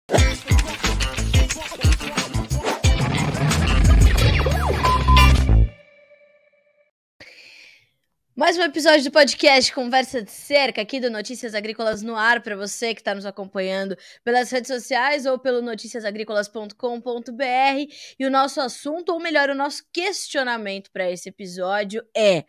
Mais um episódio do podcast Conversa de Cerca, aqui do Notícias Agrícolas no ar, para você que está nos acompanhando pelas redes sociais ou pelo noticiasagricolas.com.br. E o nosso assunto, ou melhor, o nosso questionamento para esse episódio é: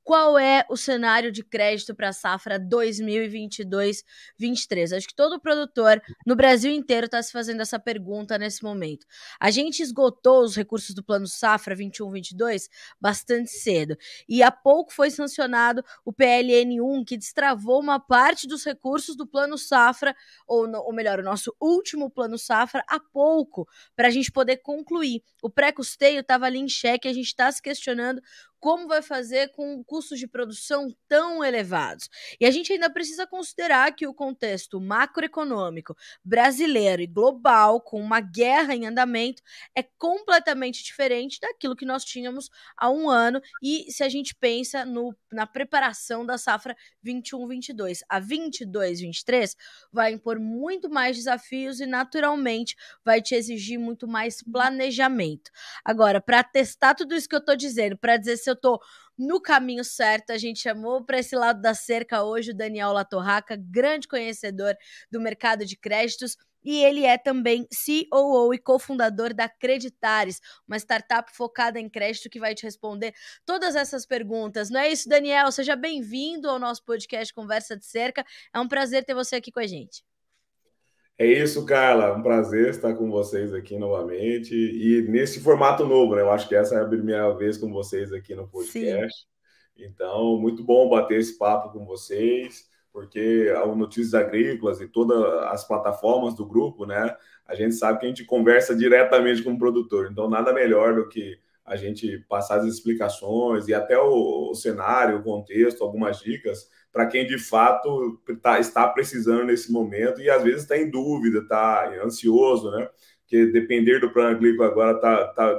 qual é o cenário de crédito para a safra 2022-23? Acho que todo produtor no Brasil inteiro está se fazendo essa pergunta nesse momento. A gente esgotou os recursos do Plano Safra 21-22 bastante cedo. E há pouco foi sancionado o PLN1, que destravou uma parte dos recursos do Plano Safra, ou melhor, o nosso último Plano Safra, há pouco, para a gente poder concluir. O pré-custeio estava ali em xeque, a gente está se questionando como vai fazer com custos de produção tão elevados. E a gente ainda precisa considerar que o contexto macroeconômico brasileiro e global, com uma guerra em andamento, é completamente diferente daquilo que nós tínhamos há um ano. E se a gente pensa na preparação da safra 21-22, a 22-23 vai impor muito mais desafios e, naturalmente, vai te exigir muito mais planejamento. Agora, para testar tudo isso que eu estou dizendo, para dizer se eu estou no caminho certo, a gente chamou para esse lado da cerca hoje o Daniel Latorraca, grande conhecedor do mercado de créditos, e ele é também COO e cofundador da Creditares, uma startup focada em crédito que vai te responder todas essas perguntas. Não é isso, Daniel? Seja bem-vindo ao nosso podcast Conversa de Cerca. É um prazer ter você aqui com a gente. É isso, Carla. Um prazer estar com vocês aqui novamente e nesse formato novo, né? Eu acho que essa é a primeira vez com vocês aqui no podcast. Sim. Então, muito bom bater esse papo com vocês, porque o Notícias Agrícolas e todas as plataformas do grupo, né? A gente sabe que a gente conversa diretamente com o produtor. Então, nada melhor do que a gente passar as explicações e até o cenário, o contexto, algumas dicas para quem de fato está precisando nesse momento e às vezes está em dúvida, está ansioso, né? Porque depender do plano agrícola agora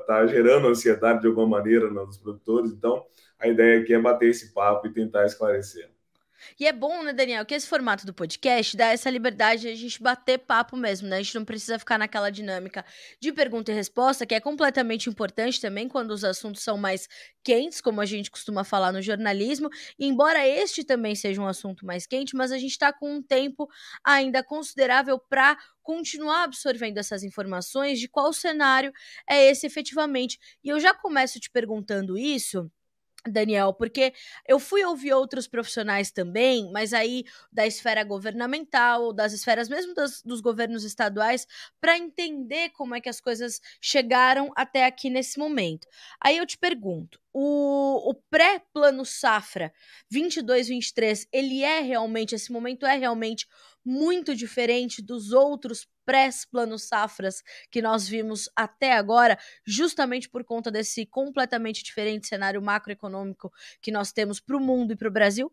tá gerando ansiedade de alguma maneira nos produtores. Então, a ideia aqui é bater esse papo e tentar esclarecer. E é bom, né, Daniel, que esse formato do podcast dá essa liberdade de a gente bater papo mesmo, né? A gente não precisa ficar naquela dinâmica de pergunta e resposta, que é completamente importante também quando os assuntos são mais quentes, como a gente costuma falar no jornalismo. E embora este também seja um assunto mais quente, mas a gente está com um tempo ainda considerável para continuar absorvendo essas informações de qual cenário é esse efetivamente. E eu já começo te perguntando isso, Daniel, porque eu fui ouvir outros profissionais também, mas aí da esfera governamental, das esferas mesmo dos governos estaduais, para entender como é que as coisas chegaram até aqui nesse momento. Aí eu te pergunto, o pré-plano safra 22-23, ele é realmente, esse momento é realmente muito diferente dos outros pré-planos safras que nós vimos até agora, justamente por conta desse completamente diferente cenário macroeconômico que nós temos para o mundo e para o Brasil?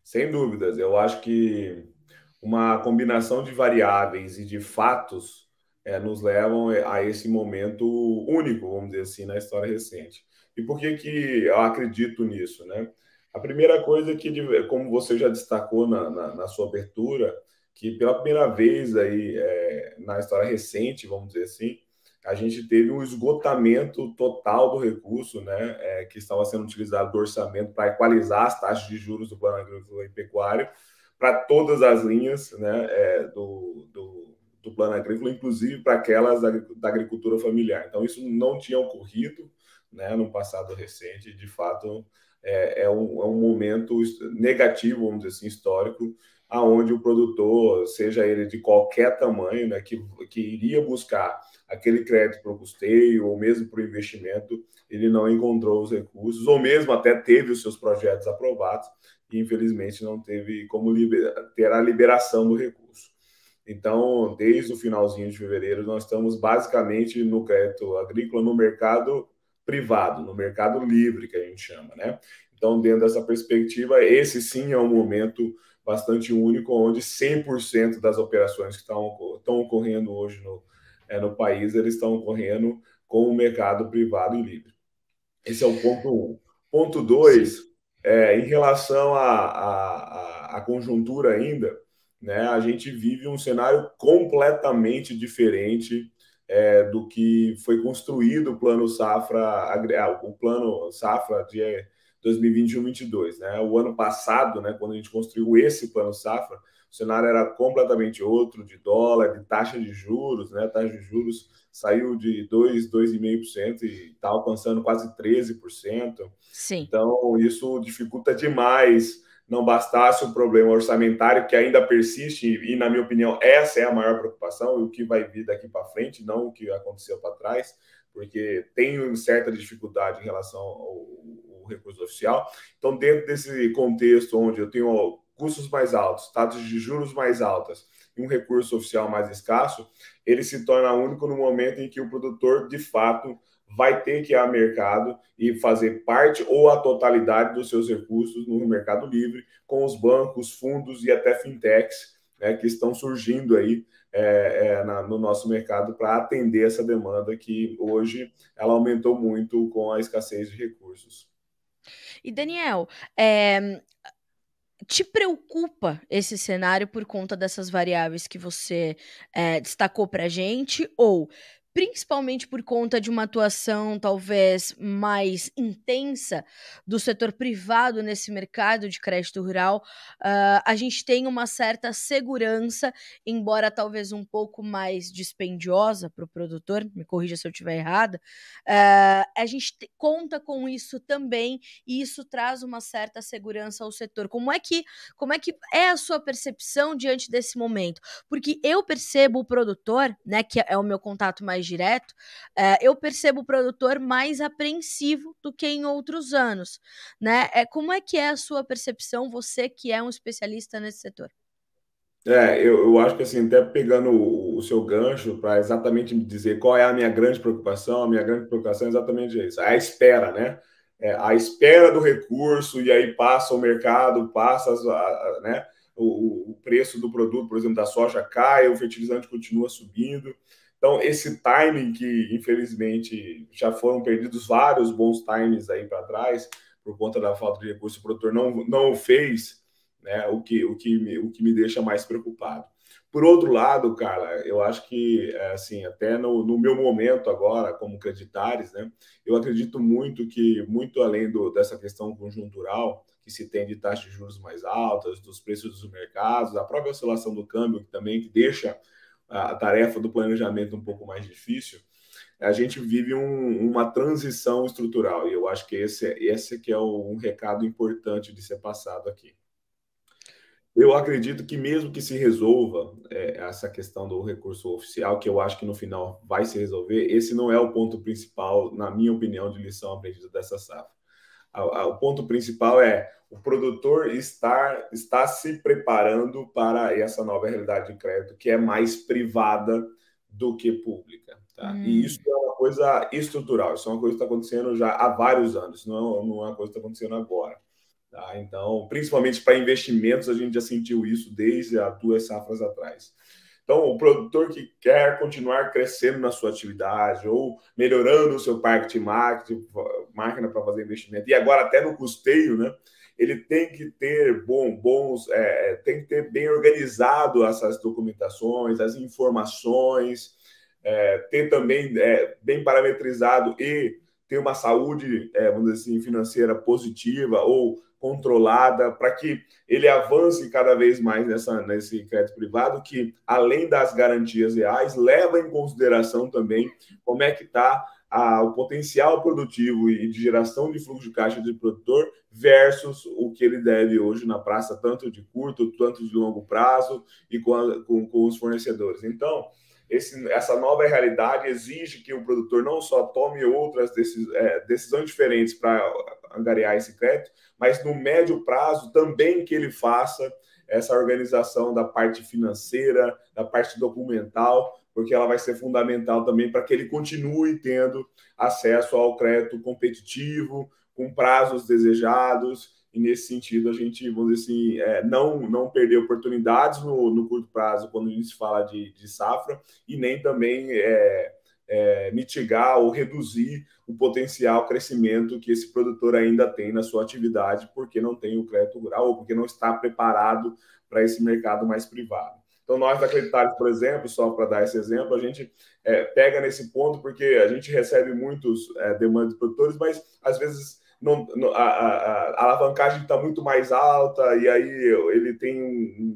Sem dúvidas, eu acho que uma combinação de variáveis e de fatos nos levam a esse momento único, vamos dizer assim, na história recente. E por que que eu acredito nisso, né? A primeira coisa é que, como você já destacou na sua abertura, que pela primeira vez aí na história recente, vamos dizer assim, a gente teve um esgotamento total do recurso, né, que estava sendo utilizado do orçamento para equalizar as taxas de juros do Plano Agrícola e Pecuário para todas as linhas, né, do Plano Agrícola, inclusive para aquelas da agricultura familiar. Então, isso não tinha ocorrido, né, no passado recente, de fato, é um momento negativo, vamos dizer assim, histórico, aonde o produtor, seja ele de qualquer tamanho, né, que iria buscar aquele crédito para o custeio ou mesmo para o investimento, ele não encontrou os recursos, ou mesmo até teve os seus projetos aprovados e, infelizmente, não teve como ter a liberação do recurso. Então, desde o finalzinho de fevereiro, nós estamos basicamente no crédito agrícola, no mercado privado, no mercado livre, que a gente chama, né? Então, dentro dessa perspectiva, esse sim é um momento bastante único, onde 100% das operações que estão ocorrendo hoje no país, eles estão ocorrendo com o mercado privado e livre. Esse é o ponto 1. Ponto 2, em relação à conjuntura ainda, né, a gente vive um cenário completamente diferente do que foi construído o plano safra, o plano safra de 2021-22, né? O ano passado, né, quando a gente construiu esse plano safra, o cenário era completamente outro, de dólar, de taxa de juros, né? A taxa de juros saiu de 2,5% e está alcançando quase 13%. Sim. Então, isso dificulta demais. Não bastasse o problema orçamentário que ainda persiste, e, na minha opinião, essa é a maior preocupação, o que vai vir daqui para frente, não o que aconteceu para trás, porque tem certa dificuldade em relação ao recurso oficial. Então, dentro desse contexto onde eu tenho custos mais altos, taxas de juros mais altas e um recurso oficial mais escasso, ele se torna único no momento em que o produtor, de fato, vai ter que ir ao mercado e fazer parte ou a totalidade dos seus recursos no mercado livre, com os bancos, fundos e até fintechs, né, que estão surgindo aí no nosso mercado para atender essa demanda que hoje ela aumentou muito com a escassez de recursos. E Daniel, te preocupa esse cenário por conta dessas variáveis que você destacou para a gente, ou principalmente por conta de uma atuação talvez mais intensa do setor privado nesse mercado de crédito rural, a gente tem uma certa segurança, embora talvez um pouco mais dispendiosa para o produtor, me corrija se eu estiver errada, a gente conta com isso também, e isso traz uma certa segurança ao setor. Como é que é a sua percepção diante desse momento? Porque eu percebo o produtor, né, que é o meu contato mais direto, eu percebo o produtor mais apreensivo do que em outros anos, né? Como é que é a sua percepção, você que é um especialista nesse setor? Eu acho que assim, até pegando o seu gancho para exatamente me dizer qual é a minha grande preocupação, a minha grande preocupação é exatamente isso, a espera, né? A espera do recurso, e aí passa o mercado, passa né? O preço do produto, por exemplo, da soja cai, o fertilizante continua subindo. Então, esse timing que, infelizmente, já foram perdidos vários bons times aí para trás, por conta da falta de recurso, o produtor não o fez, né? O que me deixa mais preocupado. Por outro lado, cara, eu acho que, assim, até no meu momento agora, como creditares, né, eu acredito muito que, muito além dessa questão conjuntural, que se tem de taxas de juros mais altas, dos preços dos mercados, a própria oscilação do câmbio, que também que deixa a tarefa do planejamento um pouco mais difícil, a gente vive uma transição estrutural, e eu acho que esse que é um recado importante de ser passado aqui. Eu acredito que mesmo que se resolva essa questão do recurso oficial, que eu acho que no final vai se resolver, esse não é o ponto principal, na minha opinião, de lição aprendida dessa safra. O ponto principal é o produtor está se preparando para essa nova realidade de crédito, que é mais privada do que pública. Tá? E isso é uma coisa estrutural, isso é uma coisa que está acontecendo já há vários anos, não é uma coisa que está acontecendo agora. Tá? Então, principalmente para investimentos, a gente já sentiu isso desde há 2 safras atrás. Então, o produtor que quer continuar crescendo na sua atividade ou melhorando o seu parque de máquina para fazer investimento, e agora até no custeio, né? Ele tem que ter tem que ter bem organizado essas documentações, as informações, ter também bem parametrizado e ter uma saúde, vamos dizer assim, financeira positiva ou controlada, para que ele avance cada vez mais nesse crédito privado, que, além das garantias reais, leva em consideração também como é que está o potencial produtivo e de geração de fluxo de caixa do produtor versus o que ele deve hoje na praça, tanto de curto, tanto de longo prazo, e com os fornecedores. Então, essa nova realidade exige que o produtor não só tome outras decisões diferentes para angariar esse crédito, mas no médio prazo também que ele faça essa organização da parte financeira, da parte documental, porque ela vai ser fundamental também para que ele continue tendo acesso ao crédito competitivo, com prazos desejados, e nesse sentido a gente, vamos dizer assim, não perder oportunidades no curto prazo quando a gente fala de safra, e nem também mitigar ou reduzir o potencial crescimento que esse produtor ainda tem na sua atividade, porque não tem o crédito rural ou porque não está preparado para esse mercado mais privado. Então, nós da Creditares, por exemplo, só para dar esse exemplo, a gente pega nesse ponto porque a gente recebe muitos demandas de produtores, mas às vezes a alavancagem está muito mais alta e aí ele tem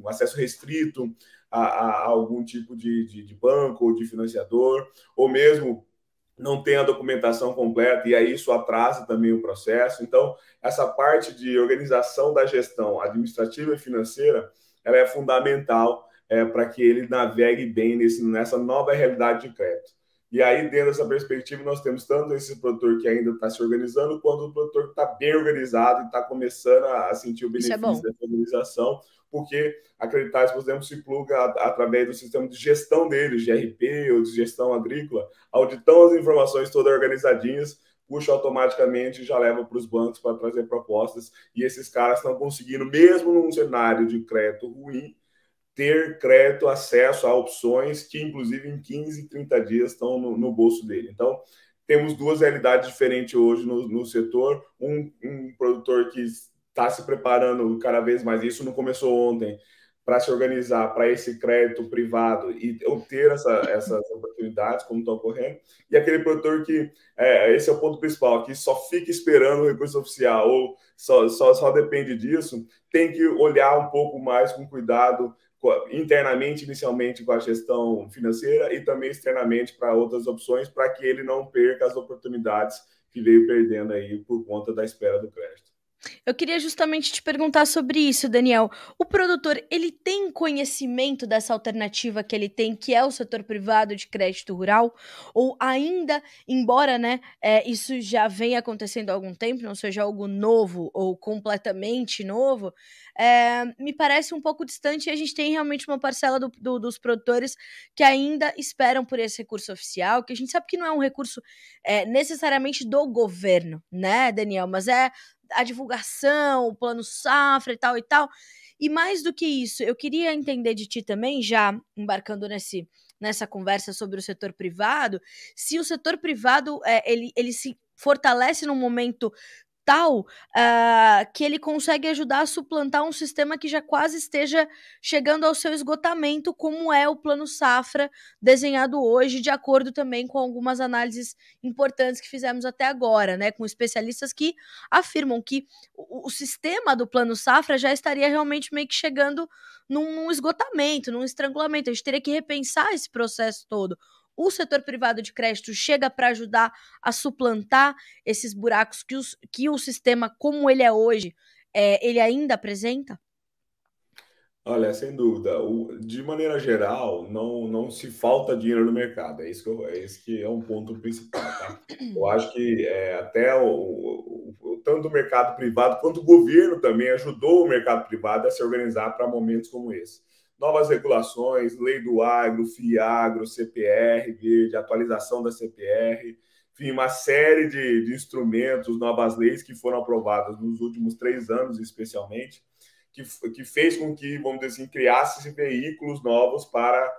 um acesso restrito a algum tipo de banco ou de financiador, ou mesmo não tem a documentação completa e aí isso atrasa também o processo. Então, essa parte de organização da gestão administrativa e financeira, ela é fundamental para que ele navegue bem nessa nova realidade de crédito. E aí, dentro dessa perspectiva, nós temos tanto esse produtor que ainda está se organizando, quanto o produtor que está bem organizado e está começando a sentir o benefício dessa organização, porque acreditar, por exemplo, se pluga através do sistema de gestão deles, de RP ou de gestão agrícola, onde estão as informações todas organizadinhas, puxa automaticamente e já leva para os bancos para trazer propostas, e esses caras estão conseguindo, mesmo num cenário de crédito ruim, ter crédito, acesso a opções que, inclusive, em 15, 30 dias estão no bolso dele. Então, temos duas realidades diferentes hoje no setor. Um produtor que está se preparando cada vez mais, isso não começou ontem, para se organizar para esse crédito privado e obter essas oportunidades, como está ocorrendo, e aquele produtor que, esse é o ponto principal, que só fica esperando o recurso oficial ou só depende disso, tem que olhar um pouco mais com cuidado, internamente, inicialmente com a gestão financeira e também externamente para outras opções, para que ele não perca as oportunidades que veio perdendo aí por conta da espera do crédito. Eu queria justamente te perguntar sobre isso, Daniel. O produtor, ele tem conhecimento dessa alternativa que ele tem, que é o setor privado de crédito rural? Ou ainda, embora, né, isso já venha acontecendo há algum tempo, não seja algo novo ou completamente novo, me parece um pouco distante e a gente tem realmente uma parcela dos produtores que ainda esperam por esse recurso oficial, que a gente sabe que não é um recurso necessariamente do governo, né, Daniel? Mas é a divulgação, o plano safra e tal e tal. E mais do que isso, eu queria entender de ti também, já embarcando nessa conversa sobre o setor privado, se o setor privado ele se fortalece num momento tal que ele consegue ajudar a suplantar um sistema que já quase esteja chegando ao seu esgotamento, como é o Plano Safra desenhado hoje, de acordo também com algumas análises importantes que fizemos até agora, né, com especialistas que afirmam que o sistema do Plano Safra já estaria realmente meio que chegando num esgotamento, num estrangulamento. A gente teria que repensar esse processo todo. O setor privado de crédito chega para ajudar a suplantar esses buracos que o sistema, como ele é hoje, ele ainda apresenta? Olha, sem dúvida. De maneira geral, não se falta dinheiro no mercado. Esse que é um ponto principal, tá? Eu acho que até tanto o mercado privado quanto o governo também ajudou o mercado privado a se organizar para momentos como esse. Novas regulações, lei do agro, FIAGRO, CPR verde, atualização da CPR, enfim, uma série de instrumentos, novas leis que foram aprovadas nos últimos 3 anos, especialmente, que fez com que, vamos dizer assim, criasse veículos novos para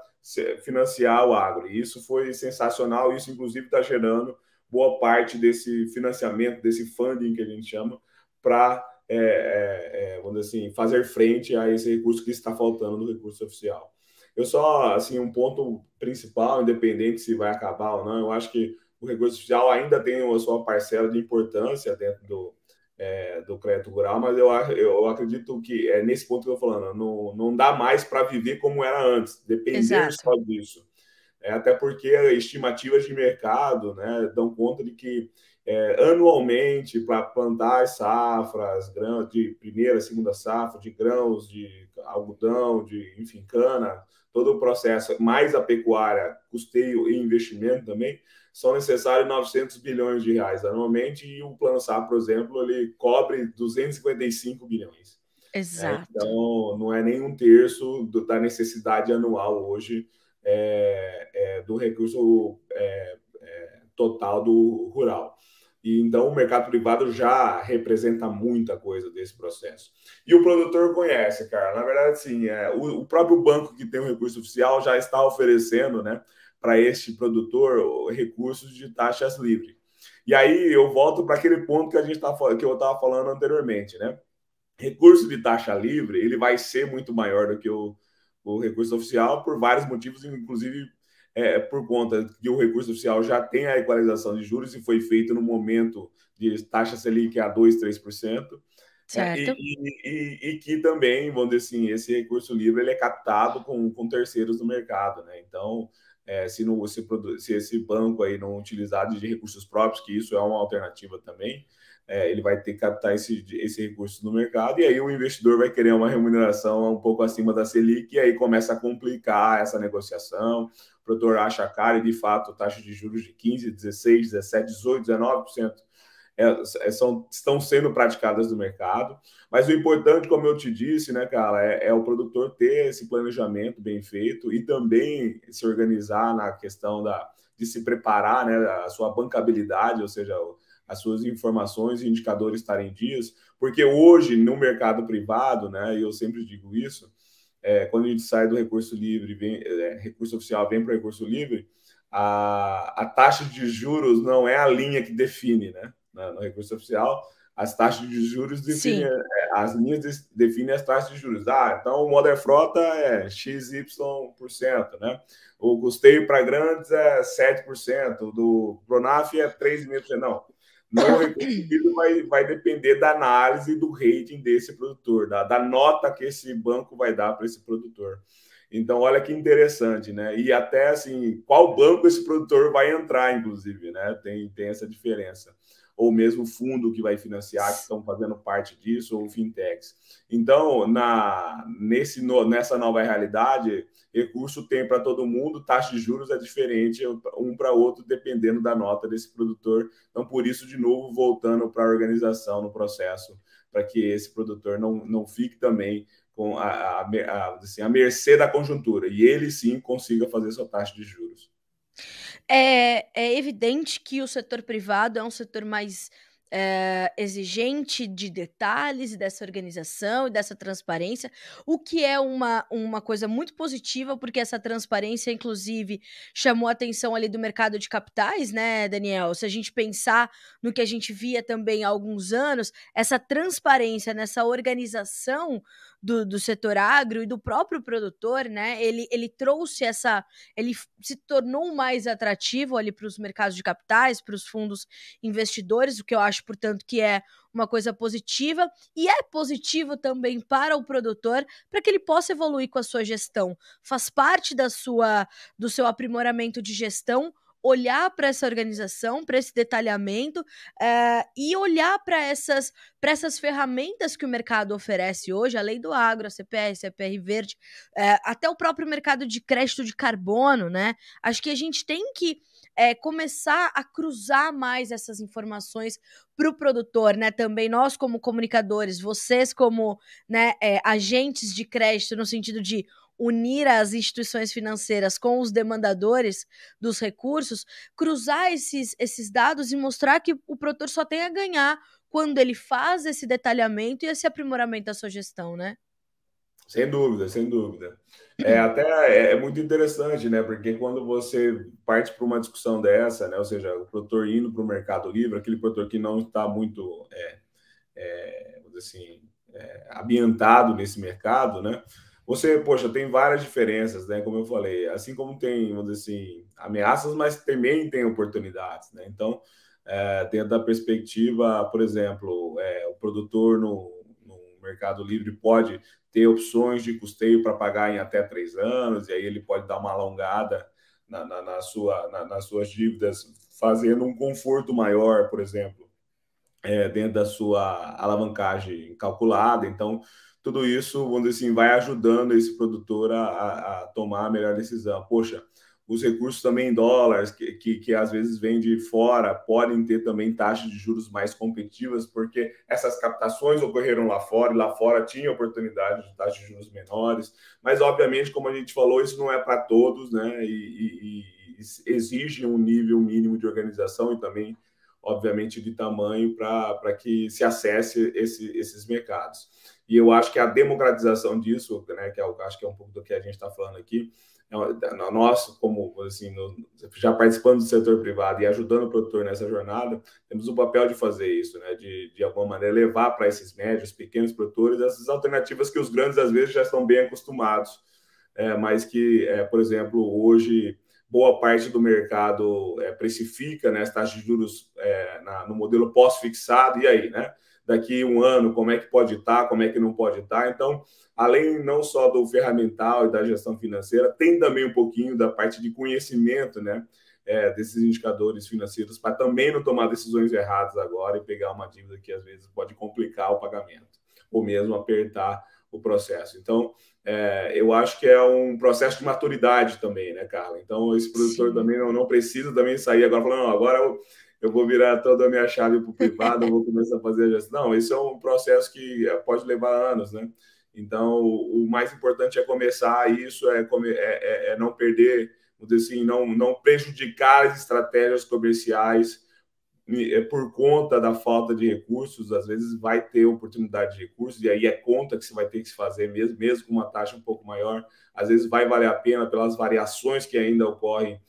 financiar o agro. E isso foi sensacional, isso inclusive está gerando boa parte desse financiamento, desse funding que a gente chama, para, vamos dizer assim, fazer frente a esse recurso que está faltando no recurso oficial. Eu só, assim, um ponto principal, independente se vai acabar ou não, eu acho que o recurso oficial ainda tem a sua parcela de importância dentro do crédito rural, mas eu acredito que é nesse ponto que eu estou falando, não dá mais para viver como era antes, depender Exato. só disso. Até porque estimativas de mercado, né, dão conta de que anualmente, para plantar as safras, grãos de primeira, segunda safra, de grãos, de algodão, enfim, cana, todo o processo, mais a pecuária, custeio e investimento também, são necessários 900 bilhões de reais anualmente, e o Plano Safra, por exemplo, ele cobre 255 bilhões. Exato. Então, não é nem um terço da necessidade anual hoje do recurso total do rural. E então o mercado privado já representa muita coisa desse processo. E o produtor conhece, cara. Na verdade, sim, o próprio banco que tem o recurso oficial já está oferecendo, né, para este produtor recursos de taxas livres. E aí eu volto para aquele ponto que que eu estava falando anteriormente, né? Recurso de taxa livre ele vai ser muito maior do que o recurso oficial por vários motivos, inclusive por conta que o recurso oficial já tem a equalização de juros e foi feito no momento de taxa Selic a 2, 3%. Certo. E que também, vamos dizer assim, esse recurso livre ele é captado com terceiros do mercado, né? Então, se esse banco aí não utilizar de recursos próprios, que isso é uma alternativa também, ele vai ter que captar esse recurso no mercado, e aí o investidor vai querer uma remuneração um pouco acima da Selic, e aí começa a complicar essa negociação. O produtor acha caro e, de fato, taxa de juros de 15%, 16%, 17%, 18%, 19% estão sendo praticadas no mercado. Mas o importante, como eu te disse, né, cara, é o produtor ter esse planejamento bem feito e também se organizar na questão de se preparar, né, a sua bancabilidade, ou seja, as suas informações e indicadores estarem em dias, porque hoje, no mercado privado, né, e eu sempre digo isso, quando a gente sai do recurso livre, recurso oficial vem para o recurso livre, a taxa de juros não é a linha que define, né? No recurso oficial, as taxas de juros definem, as linhas definem as taxas de juros. Então o Moder Frota é XY%, né? O custeio para grandes é 7%, do Pronaf é 3,5%. Não. No recurso livre vai depender da análise do rating desse produtor, da nota que esse banco vai dar para esse produtor. Então, olha que interessante, né? E até assim, qual banco esse produtor vai entrar, inclusive, né? Tem essa diferença. Ou mesmo fundo que vai financiar, que estão fazendo parte disso, ou fintechs. Então, nessa nova realidade, recurso tem para todo mundo, taxa de juros é diferente um para outro, dependendo da nota desse produtor. Então, por isso, de novo, voltando para a organização no processo, para que esse produtor não fique também com assim, a mercê da conjuntura, e ele sim consiga fazer sua taxa de juros. É evidente que o setor privado é um setor mais, exigente de detalhes e dessa organização e dessa transparência, o que é uma coisa muito positiva, porque essa transparência, inclusive, chamou a atenção ali do mercado de capitais, né, Daniel? Se a gente pensar no que a gente via também há alguns anos, essa transparência nessa organização do setor agro e do próprio produtor, né, ele trouxe ele se tornou mais atrativo ali para os mercados de capitais, para os fundos investidores, o que eu acho, portanto, que é uma coisa positiva, e é positivo também para o produtor, para que ele possa evoluir com a sua gestão. Faz parte do seu aprimoramento de gestão olhar para essa organização, para esse detalhamento, e olhar para essas ferramentas que o mercado oferece hoje, a lei do agro, a CPR, CPR Verde, até o próprio mercado de crédito de carbono, né? Acho que a gente tem que começar a cruzar mais essas informações para o produtor, né? Também nós, como comunicadores, vocês, como, né, agentes de crédito, no sentido de unir as instituições financeiras com os demandadores dos recursos, cruzar esses dados e mostrar que o produtor só tem a ganhar quando ele faz esse detalhamento e esse aprimoramento da sua gestão, né? Sem dúvida, sem dúvida. Até é muito interessante, né? Porque quando você parte para uma discussão dessa, né? Ou seja, o produtor indo para o mercado livre, aquele produtor que não está muito, vamos dizer assim, ambientado nesse mercado, né? Você, poxa, tem várias diferenças, né? Como eu falei, assim como tem, vamos dizer assim, ameaças, mas também tem oportunidades, né? Então, dentro da perspectiva, por exemplo, o produtor no Mercado Livre pode ter opções de custeio para pagar em até 3 anos, e aí ele pode dar uma alongada nas suas dívidas, fazendo um conforto maior, por exemplo, dentro da sua alavancagem calculada. Então, tudo isso, vamos dizer assim, vai ajudando esse produtor a tomar a melhor decisão. Poxa, os recursos também em dólares, que às vezes vêm de fora, podem ter também taxas de juros mais competitivas, porque essas captações ocorreram lá fora, e lá fora tinha oportunidade de taxas de juros menores. Mas, obviamente, como a gente falou, isso não é para todos, né? E exige um nível mínimo de organização e também obviamente, de tamanho para que se acesse esses mercados. E eu acho que a democratização disso, né, que acho que é um pouco do que a gente está falando aqui, nós, como assim, já participando do setor privado e ajudando o produtor nessa jornada, temos o papel de fazer isso, né? De alguma maneira levar para esses médios, pequenos produtores essas alternativas que os grandes às vezes já estão bem acostumados, mas que, por exemplo, hoje boa parte do mercado precifica, né, as taxas de juros no modelo pós-fixado, e aí, né? Daqui um ano, como é que pode estar, como é que não pode estar. Então, além não só do ferramental e da gestão financeira, tem também um pouquinho da parte de conhecimento, né, desses indicadores financeiros, para também não tomar decisões erradas agora e pegar uma dívida que às vezes pode complicar o pagamento, ou mesmo apertar o processo. Então, eu acho que é um processo de maturidade também, né, Carla? Então, esse produtor também não precisa também sair agora falando, não, agora eu vou virar toda a minha chave para o privado, eu vou começar a fazer a gestão. Não, isso é um processo que pode levar anos, né? Então, o mais importante é começar isso, não perder, vamos dizer assim, não prejudicar as estratégias comerciais por conta da falta de recursos. Às vezes vai ter oportunidade de recursos, e aí é conta que você vai ter que se fazer mesmo com uma taxa um pouco maior. Às vezes vai valer a pena pelas variações que ainda ocorrem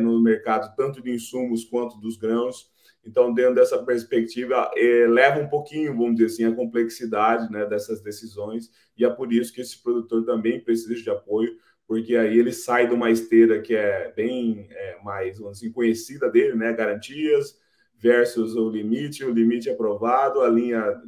no mercado, tanto de insumos quanto dos grãos. Então, dentro dessa perspectiva, leva um pouquinho, vamos dizer assim, a complexidade, né, dessas decisões, e é por isso que esse produtor também precisa de apoio, porque aí ele sai de uma esteira que é bem mais, vamos dizer assim, conhecida dele, né, garantias versus o limite aprovado, a linha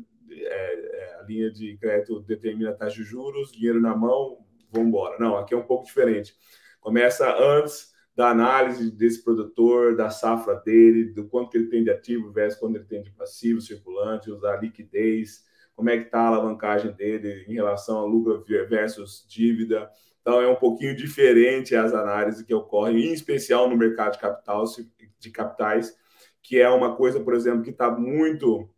de crédito determina a taxa de juros, dinheiro na mão, vamos embora. Não, aqui é um pouco diferente. Começa antes da análise desse produtor, da safra dele, do quanto que ele tem de ativo versus quanto ele tem de passivo circulante, usar liquidez, como é que está a alavancagem dele em relação a lucro versus dívida. Então, é um pouquinho diferente as análises que ocorrem, em especial no mercado de capitais, que é uma coisa, por exemplo, que está muito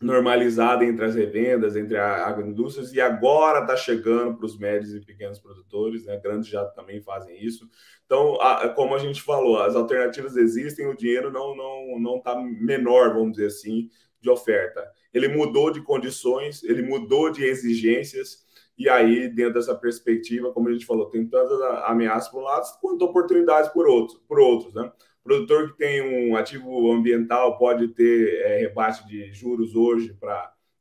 normalizada entre as revendas, entre as agroindústrias, e agora está chegando para os médios e pequenos produtores, né? Grandes já também fazem isso. Então, como a gente falou, as alternativas existem, o dinheiro não está menor, vamos dizer assim, de oferta. Ele mudou de condições, ele mudou de exigências, e aí, dentro dessa perspectiva, como a gente falou, tem tantas ameaças por um lado, quanto oportunidades por outros, né? O produtor que tem um ativo ambiental pode ter rebate de juros hoje,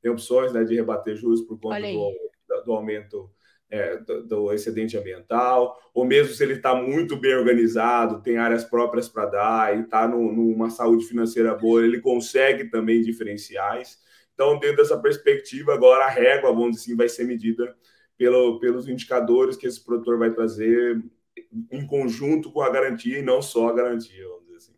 tem opções, né, de rebater juros por conta do aumento do excedente ambiental, ou mesmo se ele está muito bem organizado, tem áreas próprias para dar e está numa saúde financeira boa, ele consegue também diferenciais. Então, dentro dessa perspectiva, agora a régua, vamos dizer assim, vai ser medida pelos indicadores que esse produtor vai trazer em conjunto com a garantia e não só a garantia, vamos dizer assim.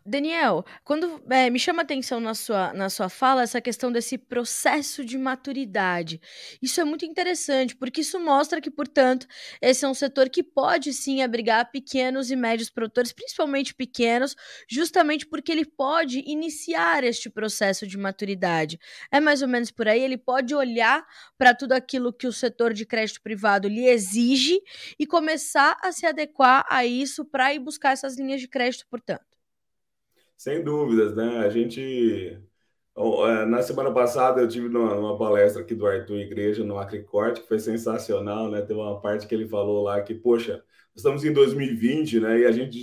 Daniel, quando me chama a atenção na sua fala essa questão desse processo de maturidade. Isso é muito interessante, porque isso mostra que, portanto, esse é um setor que pode sim abrigar pequenos e médios produtores, principalmente pequenos, justamente porque ele pode iniciar este processo de maturidade. É mais ou menos por aí, ele pode olhar para tudo aquilo que o setor de crédito privado lhe exige e começar a se adequar a isso para ir buscar essas linhas de crédito, portanto. Sem dúvidas, né? A gente. Na semana passada eu tive numa palestra aqui do Arthur Igreja no Acricorte, que foi sensacional, né? Teve uma parte que ele falou lá que, poxa, estamos em 2020, né? E a gente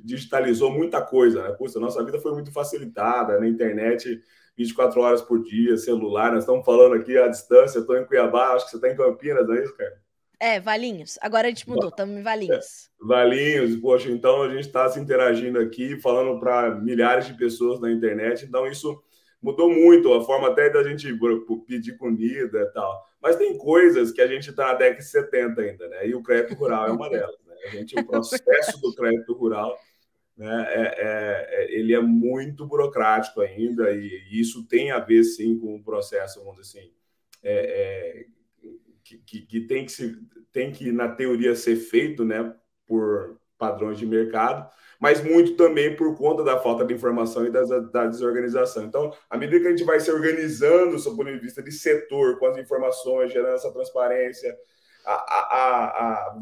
digitalizou muita coisa, né? Poxa, a nossa vida foi muito facilitada, na internet 24 horas por dia, celular. Nós estamos falando aqui à distância, eu estou em Cuiabá, acho que você está em Campinas, não é isso, cara? Valinhos. Agora a gente mudou, estamos em Valinhos. Valinhos, poxa, então a gente está se interagindo aqui, falando para milhares de pessoas na internet, então isso mudou muito, a forma até da gente pedir comida e tal. Mas tem coisas que a gente está na década de 70 ainda, né? E o crédito rural é uma delas, né? O processo do crédito rural, né, ele é muito burocrático ainda, e isso tem a ver, sim, com o processo, vamos dizer assim, que tem que, na teoria, ser feito, né, por padrões de mercado, mas muito também por conta da falta de informação e da desorganização. Então, à medida que a gente vai se organizando, do ponto de vista de setor, com as informações, gerando essa transparência,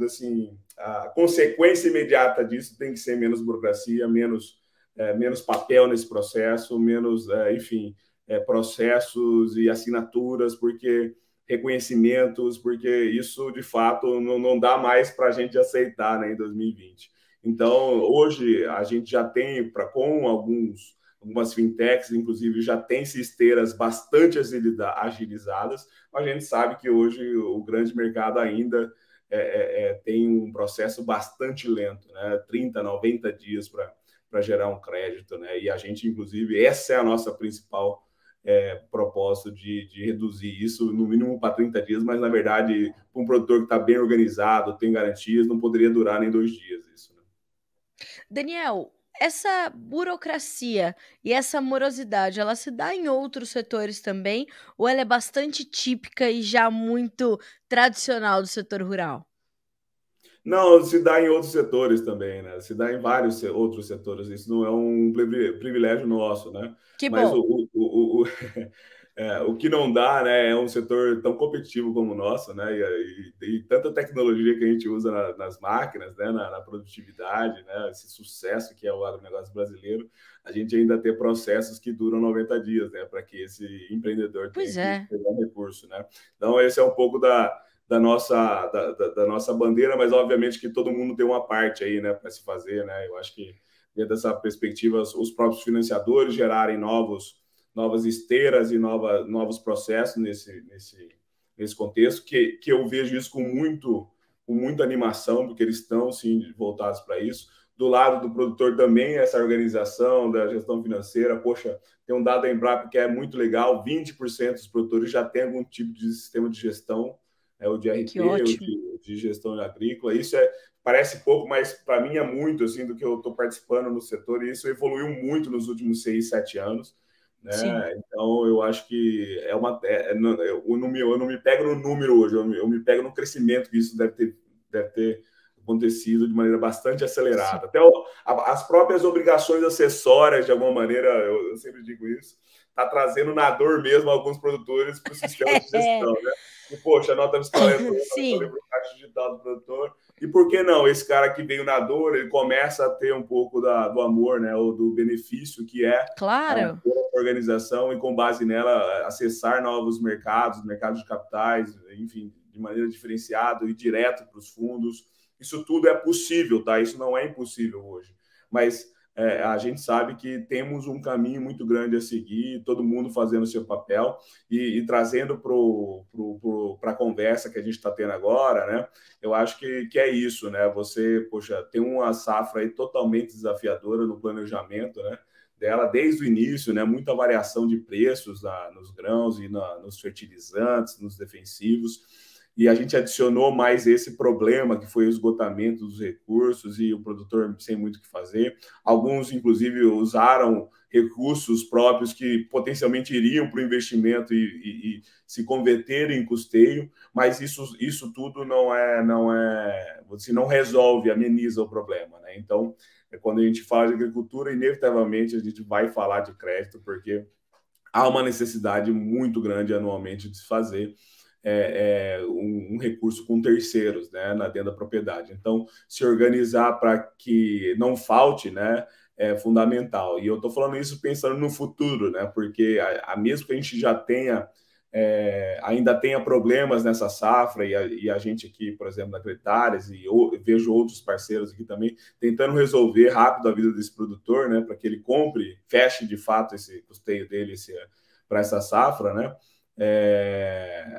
assim, a consequência imediata disso tem que ser menos burocracia, menos papel nesse processo, menos, enfim, processos e assinaturas, porque reconhecimentos, porque isso, de fato, não dá mais para a gente aceitar, né, em 2020. Então, hoje, a gente já tem, com algumas fintechs, inclusive, já tem esteiras bastante agilizadas, mas a gente sabe que hoje o grande mercado ainda tem um processo bastante lento, né? 30, 90 dias para gerar um crédito, né? E a gente, inclusive, essa é a nossa principal propósito de reduzir isso no mínimo para 30 dias, mas na verdade, para um produtor que está bem organizado, tem garantias, não poderia durar nem 2 dias isso. Né? Daniel, essa burocracia e essa morosidade, ela se dá em outros setores também, ou ela é bastante típica e já muito tradicional do setor rural? Não, se dá em outros setores também, né? Se dá em vários outros setores. Isso não é um privilégio nosso, né? Que Mas bom. o que não dá, né, é um setor tão competitivo como o nosso, né? E tanta tecnologia que a gente usa nas máquinas, né? Na produtividade, né? Esse sucesso que é o agronegócio brasileiro, a gente ainda tem processos que duram 90 dias, né? Para que esse empreendedor tenha Pois que é. pegar recurso, né? Então, esse é um pouco da nossa bandeira, mas obviamente que todo mundo tem uma parte aí, né, para se fazer, né? Eu acho que dentro dessa perspectiva, os próprios financiadores gerarem novas esteiras e novos processos nesse contexto, que eu vejo isso com muita animação, porque eles estão, sim, voltados para isso. Do lado do produtor também, essa organização da gestão financeira, poxa, tem um dado da Embrapa que é muito legal, 20% dos produtores já tem algum tipo de sistema de gestão, o de Que RP, ótimo. de gestão agrícola. Isso parece pouco, mas para mim é muito assim do que eu estou participando no setor, e isso evoluiu muito nos últimos 6, 7 anos. Sim. Né? Então, eu acho que eu não me pego no número hoje, eu me pego no crescimento que isso deve ter acontecido de maneira bastante Sim. acelerada. Até as próprias obrigações acessórias, de alguma maneira, eu sempre digo isso, está trazendo na dor mesmo alguns produtores para o sistema de gestão. Né? E, poxa, a nota fiscal eletrônica, eu Sim, lembro do caixa digital do produtor. E por que não? Esse cara que veio na dor, ele começa a ter um pouco do amor, né? Ou do benefício que é claro. a organização e, com base nela, acessar novos mercados de capitais, enfim, de maneira diferenciada e direto para os fundos. Isso tudo é possível, tá? Isso não é impossível hoje. Mas a gente sabe que temos um caminho muito grande a seguir, todo mundo fazendo o seu papel e trazendo para a conversa que a gente está tendo agora, né? Eu acho que é isso, né? Você, poxa, tem uma safra aí totalmente desafiadora no planejamento, né? Dela desde o início, né? Muita variação de preços nos grãos e nos fertilizantes, nos defensivos. E a gente adicionou mais esse problema, que foi o esgotamento dos recursos e o produtor sem muito o que fazer. Alguns, inclusive, usaram recursos próprios que potencialmente iriam para o investimento e se converterem em custeio, mas isso tudo você não resolve, ameniza o problema. Né? Então, quando a gente fala de agricultura, inevitavelmente a gente vai falar de crédito, porque há uma necessidade muito grande anualmente de se fazer um recurso com terceiros, né, dentro da propriedade. Então, se organizar para que não falte, né, é fundamental. E eu estou falando isso pensando no futuro, né, porque mesmo que a gente já tenha ainda tenha problemas nessa safra, e a gente aqui, por exemplo, na Cretares, e vejo outros parceiros aqui também, tentando resolver rápido a vida desse produtor, né, para que ele compre, feche de fato esse custeio dele para essa safra, né?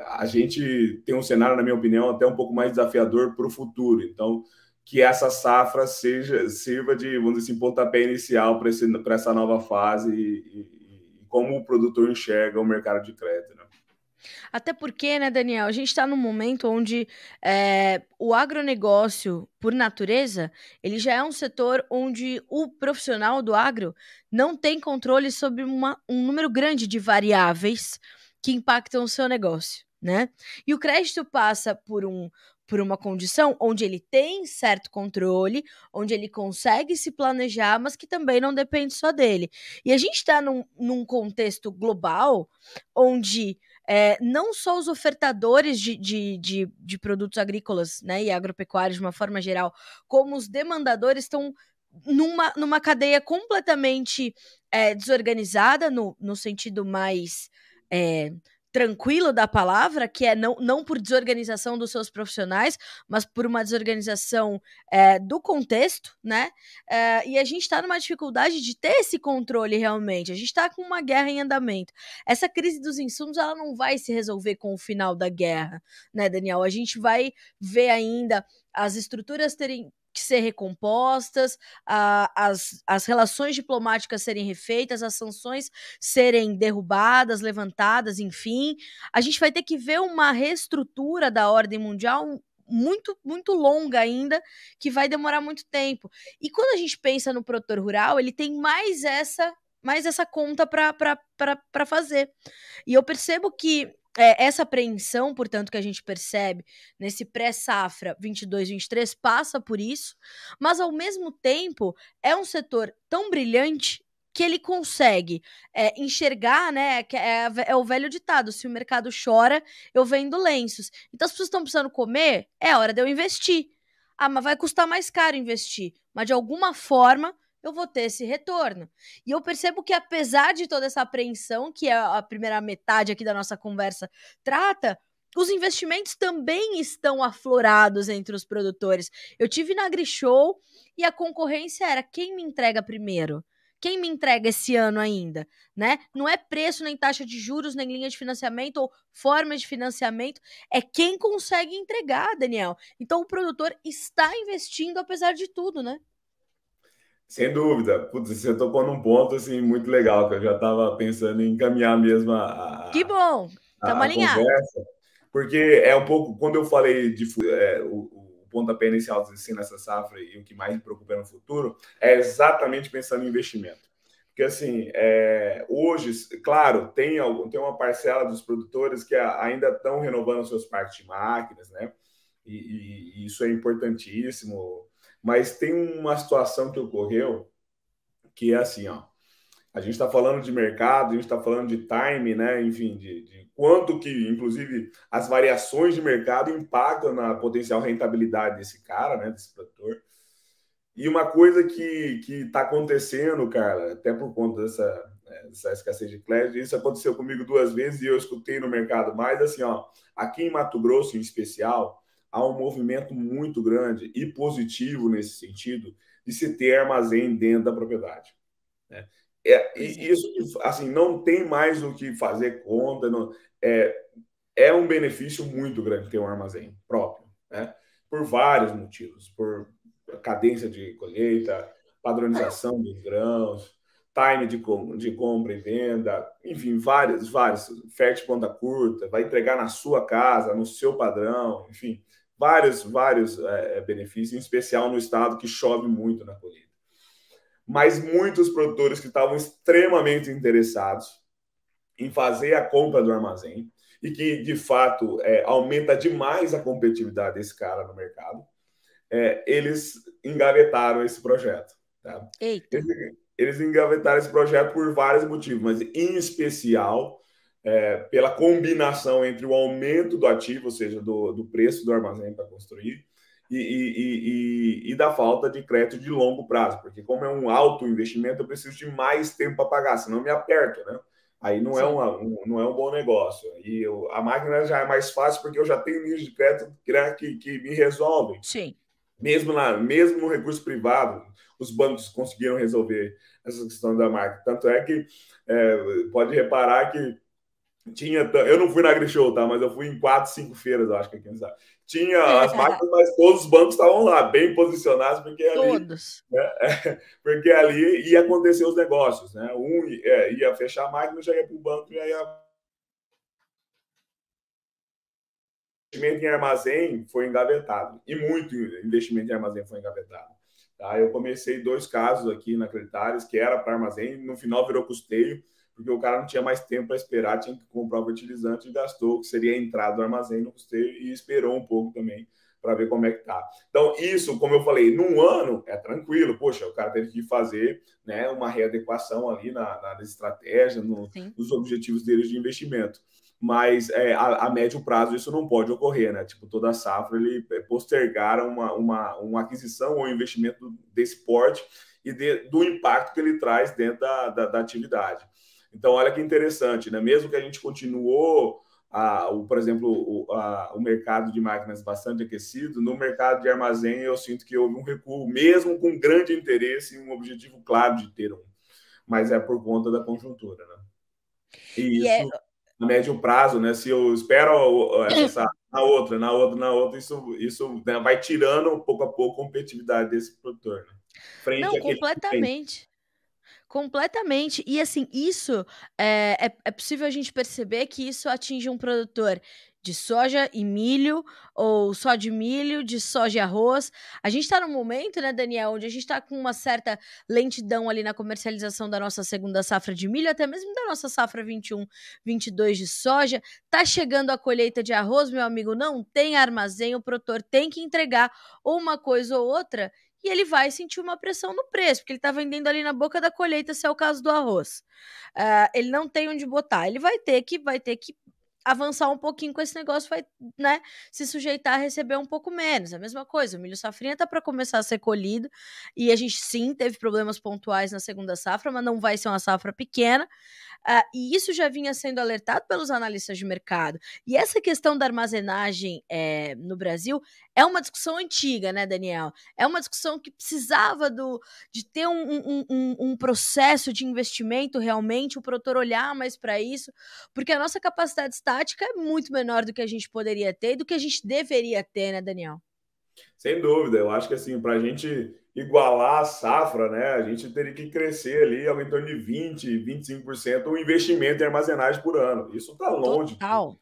A gente tem um cenário, na minha opinião, até um pouco mais desafiador para o futuro. Então, que essa safra sirva de, vamos dizer assim, pontapé inicial para essa nova fase e como o produtor enxerga o mercado de crédito. Né? Até porque, né, Daniel, a gente está num momento onde o agronegócio, por natureza, ele já é um setor onde o profissional do agro não tem controle sobre um número grande de variáveis que impactam o seu negócio, né? E o crédito passa por uma condição onde ele tem certo controle, onde ele consegue se planejar, mas que também não depende só dele. E a gente está num contexto global onde não só os ofertadores de produtos agrícolas, né, e agropecuários de uma forma geral, como os demandadores estão numa cadeia completamente desorganizada, no sentido mais tranquilo da palavra, que é não por desorganização dos seus profissionais, mas por uma desorganização do contexto, né? E a gente está numa dificuldade de ter esse controle realmente. A gente está com uma guerra em andamento. Essa crise dos insumos, ela não vai se resolver com o final da guerra, né, Daniel? A gente vai ver ainda as estruturas terem que ser recompostas, as relações diplomáticas serem refeitas, as sanções serem derrubadas, levantadas, enfim. A gente vai ter que ver uma reestrutura da ordem mundial muito, muito longa ainda, que vai demorar muito tempo. E quando a gente pensa no produtor rural, ele tem mais essa conta para fazer. E eu percebo que essa apreensão, portanto, que a gente percebe nesse pré-safra 22-23 passa por isso, mas ao mesmo tempo é um setor tão brilhante que ele consegue enxergar, né? Que é o velho ditado: se o mercado chora, eu vendo lenços. Então as pessoas estão precisando comer, é hora de eu investir. Ah, mas vai custar mais caro investir. Mas de alguma forma eu vou ter esse retorno. E eu percebo que, apesar de toda essa apreensão, que é a primeira metade aqui da nossa conversa trata, os investimentos também estão aflorados entre os produtores. Eu tive na AgriShow e a concorrência era quem me entrega primeiro. Quem me entrega esse ano ainda, né? Não é preço, nem taxa de juros, nem linha de financiamento ou forma de financiamento, é quem consegue entregar, Daniel. Então o produtor está investindo apesar de tudo, né? Sem dúvida. Putz, você tocou num ponto assim, muito legal, que eu já estava pensando em encaminhar mesmo Que bom, estamos a alinhados. conversa, porque é um pouco, quando eu falei de o pontapé inicial assim, nessa safra e o que mais me preocupa é no futuro, é exatamente pensando em investimento. Porque, assim, hoje, claro, tem uma parcela dos produtores que ainda estão renovando seus parques de máquinas, né? E isso é importantíssimo. Mas tem uma situação que ocorreu que é assim, ó. A gente está falando de mercado, a gente está falando de time, né? Enfim, de quanto que, inclusive, as variações de mercado impactam na potencial rentabilidade desse cara, né? Desse produtor. E uma coisa que está acontecendo, cara, até por conta dessa escassez de crédito, isso aconteceu comigo 2 vezes e eu escutei no mercado mais, assim, ó, aqui em Mato Grosso, em especial, há um movimento muito grande e positivo nesse sentido de se ter armazém dentro da propriedade, né? Pois é. E isso, assim, não tem mais o que fazer conta, não, é um benefício muito grande ter um armazém próprio, né? Por vários motivos, por cadência de colheita, padronização dos grãos, time de compra e venda, enfim, vários, fértil ponta curta, vai entregar na sua casa, no seu padrão, enfim, vários benefícios, em especial no estado que chove muito na colheita. Mas muitos produtores que estavam extremamente interessados em fazer a compra do armazém e que, de fato, aumenta demais a competitividade desse cara no mercado, eles engavetaram esse projeto. Tá? Eita. Eles engavetaram esse projeto por vários motivos, mas em especial pela combinação entre o aumento do ativo, ou seja, do preço do armazém para construir, e da falta de crédito de longo prazo, porque como é um alto investimento, eu preciso de mais tempo para pagar, senão eu me aperto, né? Aí não é, Sim. não é um bom negócio. E a máquina já é mais fácil porque eu já tenho linhas de crédito que me resolvem. Sim. Mesmo no recurso privado, os bancos conseguiram resolver essa questão da máquina. Tanto é que pode reparar que eu não fui na AgriShow, tá? Mas eu fui em 4, 5 feiras, eu acho que aqui no estado. Tinha as máquinas, mas todos os bancos estavam lá, bem posicionados, porque ali, Todos. né? Porque ali ia acontecer os negócios, né? Ia fechar a máquina, já ia para o banco, já ia. O investimento em armazém foi engavetado, e muito investimento em armazém foi engavetado. Tá? Eu comecei 2 casos aqui na Creditares, que era para armazém, no final virou custeio, porque o cara não tinha mais tempo para esperar, tinha que comprar o fertilizante e gastou, que seria a entrada do armazém no custeio, e esperou um pouco também para ver como é que tá. Então, isso, como eu falei, num ano é tranquilo. Poxa, o cara teve que fazer, né, uma readequação ali na estratégia, nos objetivos dele de investimento. Mas a médio prazo isso não pode ocorrer, né? Tipo, toda a safra ele postergar uma aquisição ou investimento desse porte e do impacto que ele traz dentro da atividade. Então, olha que interessante, né? Mesmo que a gente continuou por exemplo, o mercado de máquinas bastante aquecido. No mercado de armazém, eu sinto que houve um recuo, mesmo com grande interesse e um objetivo claro de ter um, mas é por conta da conjuntura, né? E E é, isso, no médio prazo, né? Se eu espero essa na outra, isso né, vai tirando pouco a pouco a competitividade desse produtor, né? Frente não, àquele que tem. completamente. Completamente. E assim, isso é possível a gente perceber que isso atinge um produtor de soja e milho, ou só de milho, de soja e arroz. A gente está num momento, né, Daniel, onde a gente está com uma certa lentidão ali na comercialização da nossa segunda safra de milho, até mesmo da nossa safra 21, 22 de soja. Tá chegando a colheita de arroz, meu amigo, não tem armazém, o produtor tem que entregar ou uma coisa ou outra e ele vai sentir uma pressão no preço, porque ele está vendendo ali na boca da colheita, se é o caso do arroz. Ele não tem onde botar, ele vai ter que avançar um pouquinho com esse negócio, vai, né, se sujeitar a receber um pouco menos. A mesma coisa, o milho safrinha tá para começar a ser colhido, e a gente sim teve problemas pontuais na segunda safra, mas não vai ser uma safra pequena. E isso já vinha sendo alertado pelos analistas de mercado. E essa questão da armazenagem no Brasil é uma discussão antiga, né, Daniel? É uma discussão que precisava de ter um processo de investimento realmente, o produtor olhar mais para isso, porque a nossa capacidade estática é muito menor do que a gente poderia ter e do que a gente deveria ter, né, Daniel? Sem dúvida, eu acho que assim, para a gente igualar a safra, né, a gente teria que crescer ali ao em torno de 20, 25% o investimento em armazenagem por ano. Isso está longe Total.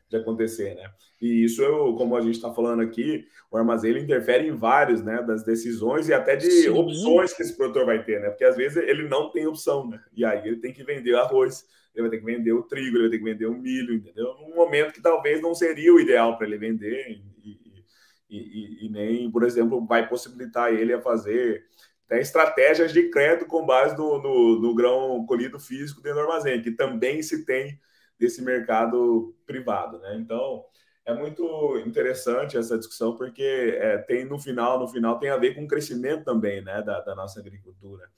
de acontecer, né? E isso, como a gente está falando aqui, o armazém ele interfere em vários, né, das decisões e até de Sim. opções que esse produtor vai ter, né? Porque às vezes ele não tem opção, né? E aí ele tem que vender arroz, ele vai ter que vender o trigo, ele vai ter que vender o milho, entendeu? Num momento que talvez não seria o ideal para ele vender e nem, por exemplo, vai possibilitar ele a fazer estratégias de crédito com base no grão colhido físico dentro do armazém, que também se tem desse mercado privado, né? Então, é muito interessante essa discussão, porque tem no final tem a ver com o crescimento também, né, da nossa agricultura.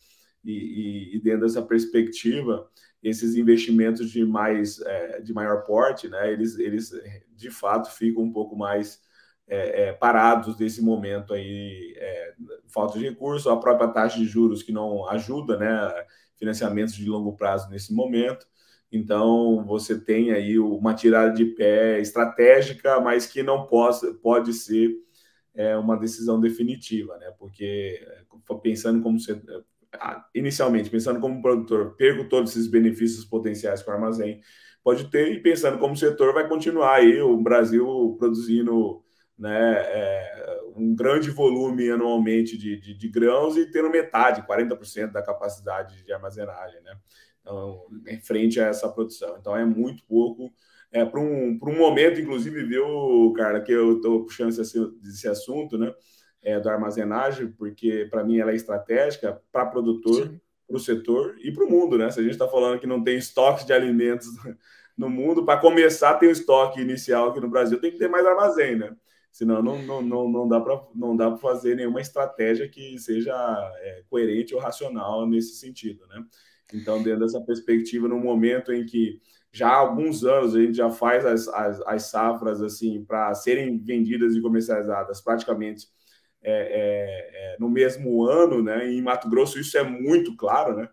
E dentro dessa perspectiva, esses investimentos de maior porte, né, eles de fato ficam um pouco mais parados nesse momento aí, falta de recurso, a própria taxa de juros que não ajuda, né, financiamentos de longo prazo nesse momento. Então, você tem aí uma tirada de pé estratégica, mas que não pode ser uma decisão definitiva, né? Porque pensando como você, inicialmente, pensando como produtor, perco todos esses benefícios potenciais que o armazém pode ter, e pensando como setor, vai continuar aí o Brasil produzindo, né, um grande volume anualmente de grãos e tendo metade, 40% da capacidade de armazenagem, né? Então, em frente a essa produção. Então, é muito pouco. Para um momento, inclusive, viu, cara, que eu estou puxando esse assunto, né? Da armazenagem, porque para mim ela é estratégica para produtor, Sim. para o setor e para o mundo, né? Se a gente está falando que não tem estoques de alimentos no mundo, para começar a ter um estoque inicial aqui no Brasil, tem que ter mais armazém, né? Senão não dá para fazer nenhuma estratégia que seja coerente ou racional nesse sentido, né? Então, dentro dessa perspectiva, no momento em que já há alguns anos a gente já faz as safras assim para serem vendidas e comercializadas praticamente no mesmo ano, né? Em Mato Grosso isso é muito claro, né?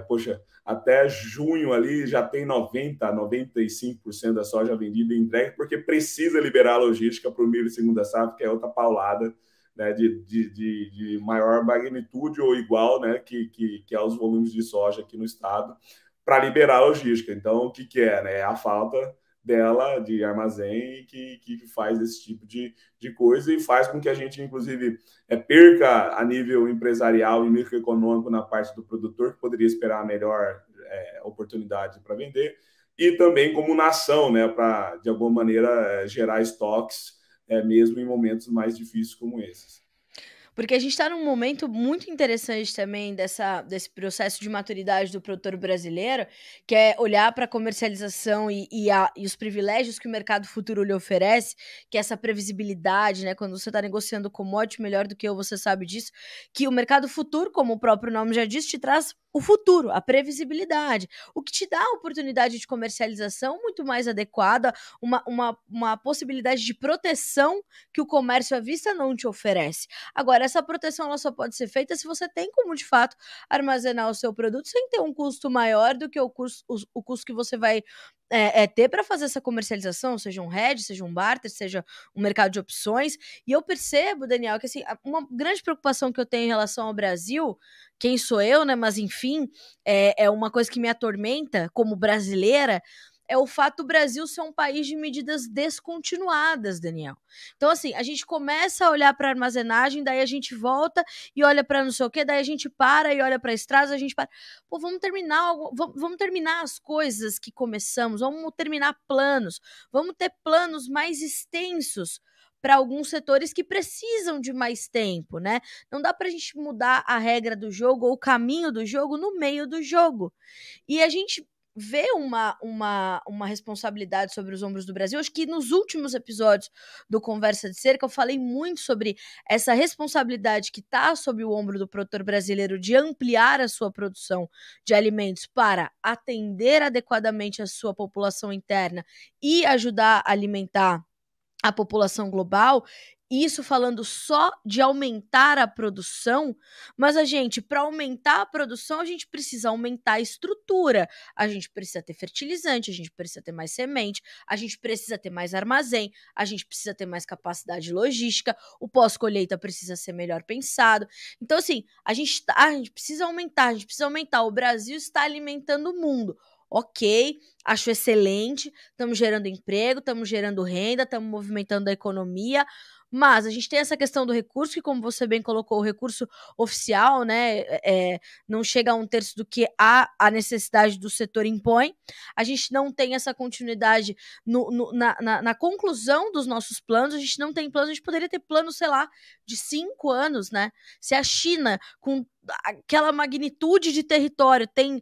Poxa, até junho ali já tem 95% da soja vendida e entregue, porque precisa liberar a logística para o milho segunda safra, que é outra paulada, né, de maior magnitude ou igual, né, que aos volumes de soja aqui no estado, para liberar a logística. Então, o que é? Né? É a falta dela de armazém que faz esse tipo de coisa e faz com que a gente, inclusive, perca a nível empresarial e microeconômico na parte do produtor, que poderia esperar a melhor oportunidade para vender, e também como nação, né, para, de alguma maneira, gerar estoques, mesmo em momentos mais difíceis como esses. Porque a gente está num momento muito interessante também desse processo de maturidade do produtor brasileiro, que é olhar para a comercialização e os privilégios que o mercado futuro lhe oferece, que é essa previsibilidade, né? Quando você está negociando commodity, melhor do que eu, você sabe disso, que o mercado futuro, como o próprio nome já diz, te traz o futuro, a previsibilidade, o que te dá a oportunidade de comercialização muito mais adequada, uma possibilidade de proteção que o comércio à vista não te oferece. Agora, essa proteção ela só pode ser feita se você tem como, de fato, armazenar o seu produto sem ter um custo maior do que o custo que você vai ter para fazer essa comercialização, seja um hedge, seja um barter, seja um mercado de opções. E eu percebo, Daniel, que assim, uma grande preocupação que eu tenho em relação ao Brasil, quem sou eu, né? Mas enfim, é uma coisa que me atormenta como brasileira, é o fato do Brasil ser um país de medidas descontinuadas, Daniel. Então, assim, a gente começa a olhar para a armazenagem, daí a gente volta e olha para não sei o quê, daí a gente para e olha para estradas, a gente para. Pô, vamos terminar as coisas que começamos, vamos terminar planos, vamos ter planos mais extensos para alguns setores que precisam de mais tempo, né? Não dá para a gente mudar a regra do jogo ou o caminho do jogo no meio do jogo. E a gente vê uma responsabilidade sobre os ombros do Brasil. Acho que nos últimos episódios do Conversa de Cerca eu falei muito sobre essa responsabilidade que está sob o ombro do produtor brasileiro de ampliar a sua produção de alimentos para atender adequadamente a sua população interna e ajudar a alimentar a população global, isso falando só de aumentar a produção, mas para aumentar a produção, a gente precisa aumentar a estrutura, a gente precisa ter fertilizante, a gente precisa ter mais semente, a gente precisa ter mais armazém, a gente precisa ter mais capacidade logística, o pós-colheita precisa ser melhor pensado. Então, assim, a gente precisa aumentar, o Brasil está alimentando o mundo. Ok, acho excelente, estamos gerando emprego, estamos gerando renda, estamos movimentando a economia, mas a gente tem essa questão do recurso, que como você bem colocou, o recurso oficial, né, não chega a 1/3 do que a necessidade do setor impõe, a gente não tem essa continuidade na conclusão dos nossos planos, a gente não tem plano, a gente poderia ter plano, sei lá, de 5 anos, né, se a China, com aquela magnitude de território, tem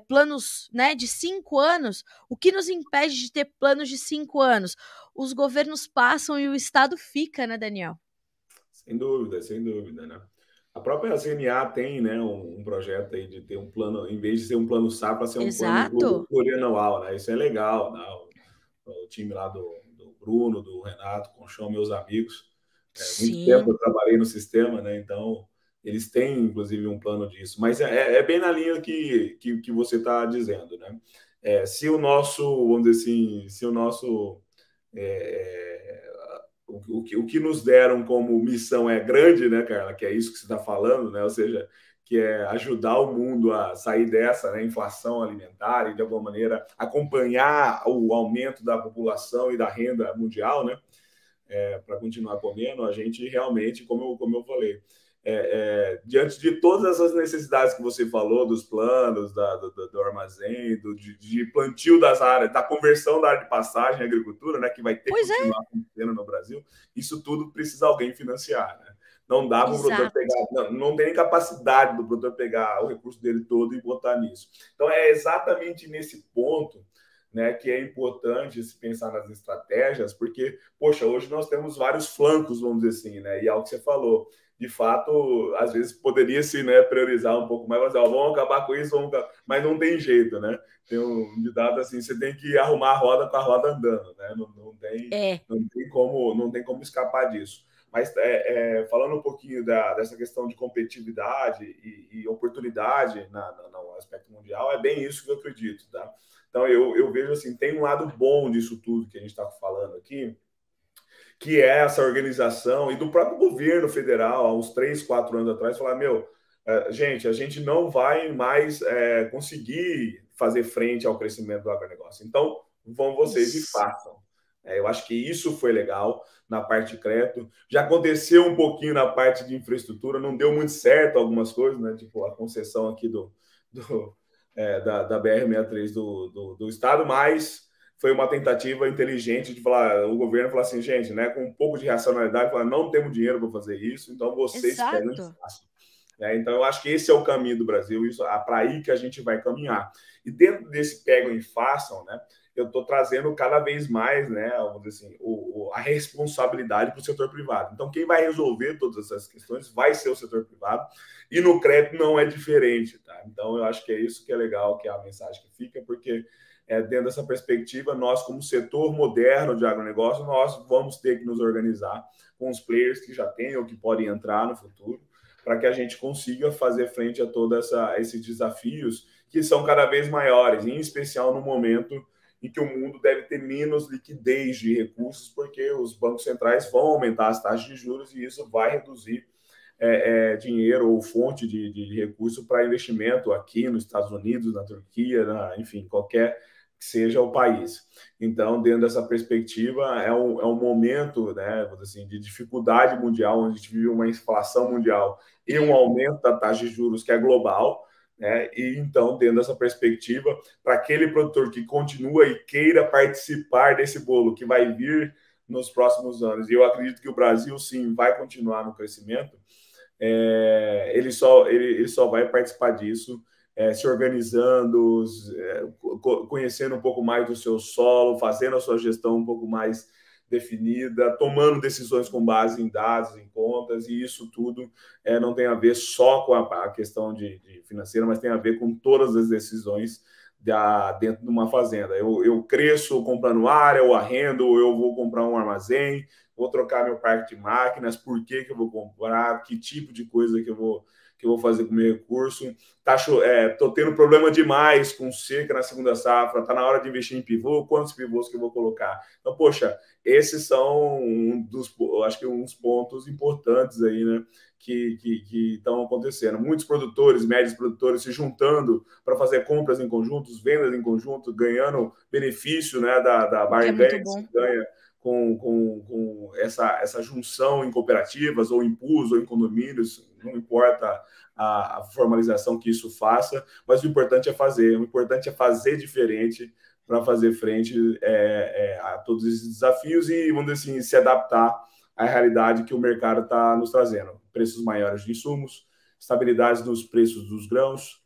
planos, né, de 5 anos, o que nos impede de ter planos de 5 anos? Os governos passam e o Estado fica, né, Daniel? Sem dúvida, né? A própria CNA tem, né, um projeto aí de ter um plano, em vez de ser um plano safra, ser um plano Exato. plurianual, né? Isso é legal, né? O time lá do Bruno, do Renato Conchão, meus amigos. Muito tempo Sim. eu trabalhei no sistema, né? Então, eles têm, inclusive, um plano disso. Mas é bem na linha que você está dizendo, né? Se o nosso, vamos dizer assim, se o nosso... o que nos deram como missão é grande, né, Carla? Que é isso que você está falando, né? Ou seja, que é ajudar o mundo a sair dessa, né, inflação alimentar e, de alguma maneira, acompanhar o aumento da população e da renda mundial, né? Para continuar comendo, a gente realmente, como eu falei, diante de todas essas necessidades que você falou, dos planos, do armazém, de plantio das áreas, da conversão da área de passagem à agricultura, né, que vai ter que Pois é. continuar acontecendo no Brasil, isso tudo precisa alguém financiar, né? Não dá para o produtor Exato. pegar, não tem nem capacidade do produtor pegar o recurso dele todo e botar nisso. Então, é exatamente nesse ponto, né, que é importante se pensar nas estratégias, porque, poxa, hoje nós temos vários flancos, vamos dizer assim, né, e é o que você falou, de fato, às vezes poderia se, né, priorizar um pouco mais, mas vamos acabar com isso, mas não tem jeito, né? Tem um ditado assim, você tem que arrumar a roda com a roda andando, né? Não tem como escapar disso. Mas falando um pouquinho dessa questão de competitividade e oportunidade no aspecto mundial, é bem isso que eu acredito, tá? Então, eu vejo assim, tem um lado bom disso tudo que a gente está falando aqui, que é essa organização e do próprio governo federal, há uns 3, 4 anos atrás, falar, gente, a gente não vai mais conseguir fazer frente ao crescimento do agronegócio. Então, vão vocês e Isso. façam. Eu acho que isso foi legal na parte de crédito. Já aconteceu um pouquinho na parte de infraestrutura, não deu muito certo algumas coisas, né? Tipo a concessão aqui da BR-63 do estado, mas foi uma tentativa inteligente de falar, o governo falar assim, gente, né, com um pouco de racionalidade, falar, não temos dinheiro para fazer isso, então vocês pegam e Exato. façam. Então, eu acho que esse é o caminho do Brasil, isso é para aí que a gente vai caminhar. E dentro desse pegam e façam, né, eu estou trazendo cada vez mais, né, vamos dizer assim, a responsabilidade para o setor privado. Então, quem vai resolver todas essas questões vai ser o setor privado, e no crédito não é diferente. Tá? Então, eu acho que é isso que é legal, que é a mensagem que fica, porque dentro dessa perspectiva, nós, como setor moderno de agronegócio, nós vamos ter que nos organizar com os players que já têm ou que podem entrar no futuro, para que a gente consiga fazer frente a todos esses desafios que são cada vez maiores, em especial no momento em que o mundo deve ter menos liquidez de recursos, porque os bancos centrais vão aumentar as taxas de juros e isso vai reduzir dinheiro ou fonte de recurso para investimento aqui nos Estados Unidos, na Turquia, enfim, qualquer que seja o país. Então, dentro dessa perspectiva, é um momento, né, assim, de dificuldade mundial, onde a gente vive uma inflação mundial e um aumento da taxa de juros que é global, né? E então, dentro dessa perspectiva, para aquele produtor que continua e queira participar desse bolo que vai vir nos próximos anos, e eu acredito que o Brasil, sim, vai continuar no crescimento, ele só vai participar disso se organizando, conhecendo um pouco mais do seu solo, fazendo a sua gestão um pouco mais definida, tomando decisões com base em dados, em contas, e isso tudo não tem a ver só com a questão de financeira, mas tem a ver com todas as decisões dentro de uma fazenda. Eu cresço comprando área, eu arrendo, eu vou comprar um armazém, vou trocar meu parque de máquinas, por que eu vou comprar, que tipo de coisa que eu vou fazer com o meu recurso. Estou tendo problema demais com seca na segunda safra, está na hora de investir em pivô, quantos pivôs que eu vou colocar? Então, poxa, esses são acho que uns pontos importantes aí, né? Que estão acontecendo. Muitos produtores, médios produtores, se juntando para fazer compras em conjuntos, vendas em conjunto, ganhando benefício, né, da O que é muito barganha que se bom. ganha com essa junção em cooperativas, ou em pools, ou em condomínios, não importa a formalização que isso faça, mas o importante é fazer diferente para fazer frente a todos esses desafios e, vamos dizer assim, se adaptar à realidade que o mercado está nos trazendo. Preços maiores de insumos, estabilidade nos preços dos grãos,